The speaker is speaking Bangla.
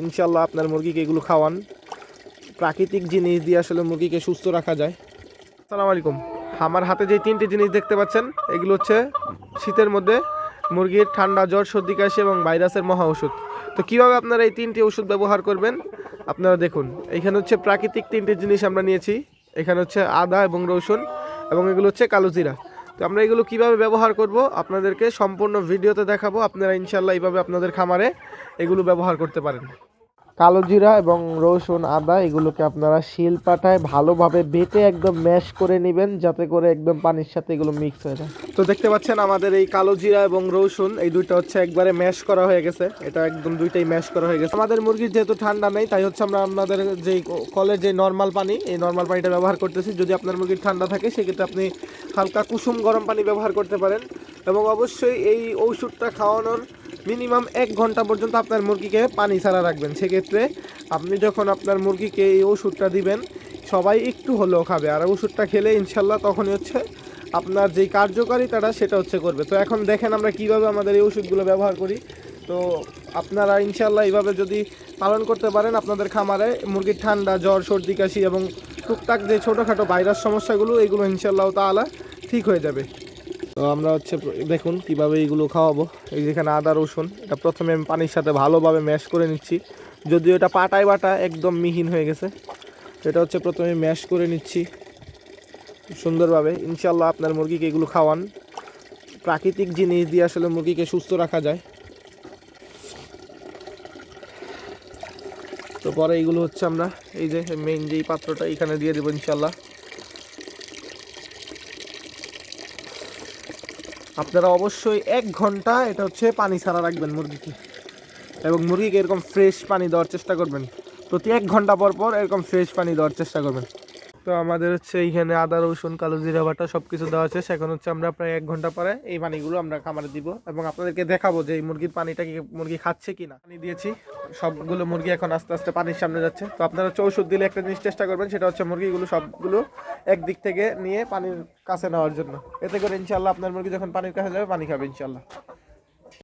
ইনশাল্লাহ আপনার মুরগিকে এগুলো খাওয়ান। প্রাকৃতিক জিনিস দিয়ে আসলে মুরগিকে সুস্থ রাখা যায়। আসসালামু আলাইকুম। আমার হাতে যে 3টি জিনিস দেখতে পাচ্ছেন এগুলো হচ্ছে শীতের মধ্যে মুরগির ঠান্ডা, জ্বর, সর্দি, কাশি এবং ভাইরাসের মহা ওষুধ। তো কীভাবে আপনারা এই 3টি ওষুধ ব্যবহার করবেন আপনারা দেখুন। এখানে হচ্ছে প্রাকৃতিক 3টি জিনিস আমরা নিয়েছি। এখানে হচ্ছে আদা এবং রসুন এবং এগুলো হচ্ছে কালো জিরা। তো আমরা এগুলো কিভাবে ব্যবহার করব আপনাদেরকে সম্পূর্ণ ভিডিওতে দেখাবো। আপনারা ইনশাল্লাহ এইভাবে আপনাদের খামারে এগুলো ব্যবহার করতে পারেন। কালো জিরা এবং রসুন, আদা এগুলোকে আপনারা শিলপাটায় ভালোভাবে বেটে একদম ম্যাশ করে নেবেন, যাতে করে একদম পানির সাথে এগুলো মিক্স হয়ে যায়। তো দেখতে পাচ্ছেন আমাদের এই কালো জিরা এবং রসুন এই দুইটা হচ্ছে একবারে ম্যাশ করা হয়ে গেছে। এটা একদম দুইটাই ম্যাশ করা হয়ে গেছে। আমাদের মুরগির যেহেতু ঠান্ডা নেই তাই হচ্ছে আমরা আপনাদের যে কলের যে নর্মাল পানি, এই নর্মাল পানিটা ব্যবহার করতেছি। যদি আপনার মুরগির ঠান্ডা থাকে সেক্ষেত্রে আপনি হালকা কুসুম গরম পানি ব্যবহার করতে পারেন। এবং অবশ্যই এই ওষুধটা খাওয়ানোর মিনিমাম 1 ঘন্টা পর্যন্ত আপনার মুরগিকে পানি ছাড়া রাখবেন। সেক্ষেত্রে আপনি যখন আপনার মুরগিকে এই ওষুধটা দিবেন সবাই একটু হলেও খাবে, আর ওষুধটা খেলে ইনশাল্লাহ তখনই হচ্ছে আপনার যেই কার্যকারিতাটা সেটা হচ্ছে করবে। তো এখন দেখেন আমরা কিভাবে আমাদের এই ওষুধগুলো ব্যবহার করি। তো আপনারা ইনশাল্লাহ এইভাবে যদি পালন করতে পারেন আপনাদের খামারে মুরগির ঠান্ডা, জ্বর, সর্দি, কাশি এবং টুকটাক যে ছোটোখাটো ভাইরাস সমস্যাগুলো এগুলো ইনশাল্লাহ তাআলা ঠিক হয়ে যাবে। তো আমরা হচ্ছে দেখুন কিভাবে এইগুলো খাওয়াবো। এই যেখানে আদা রসুন, এটা প্রথমে আমি পানির সাথে ভালোভাবে ম্যাশ করে নিচ্ছি। যদিও এটা পাটায় বাটা একদম মিহিন হয়ে গেছে, এটা হচ্ছে প্রথমে ম্যাশ করে নিচ্ছি সুন্দরভাবে। ইনশাল্লাহ আপনার মুরগিকে এগুলো খাওয়ান। প্রাকৃতিক জিনিস দিয়ে আসলে মুরগিকে সুস্থ রাখা যায়। তো পরে এইগুলো হচ্ছে আমরা এই যে মেইন যেই পাত্রটা এখানে দিয়ে দেবো ইনশাল্লাহ। আপনারা অবশ্যই 1 ঘন্টা এটা হচ্ছে পানি ছাড়া রাখবেন মুরগিকে, এবং মুরগিকে এরকম ফ্রেশ পানি দেওয়ার চেষ্টা করবেন। প্রতি 1 ঘন্টা পর পর এরকম ফ্রেশ পানি দেওয়ার চেষ্টা করবেন। তো আমাদের হচ্ছে এইখানে আদা রসুন কালো জিরা বাটা সব কিছু দেওয়া আছে। এখন হচ্ছে আমরা প্রায় 1 ঘন্টা পরে এই পানিগুলো আমরা খামারে দিব এবং আপনাদেরকে দেখাবো যে এই মুরগির পানিটা কি মুরগি খাচ্ছে কিনা। পানি দিয়েছি, সবগুলো মুরগি এখন আস্তে আস্তে পানির সামনে যাচ্ছে। তো আপনারা হচ্ছে ওষুধ দিলে একটা জিনিস চেষ্টা করবেন, সেটা হচ্ছে মুরগিগুলো সবগুলো একদিক থেকে নিয়ে পানির কাছে নেওয়ার জন্য। এতে করে ইনশাল্লাহ আপনার মুরগি যখন পানির কাছে যাবে পানি খাবে ইনশাল্লাহ।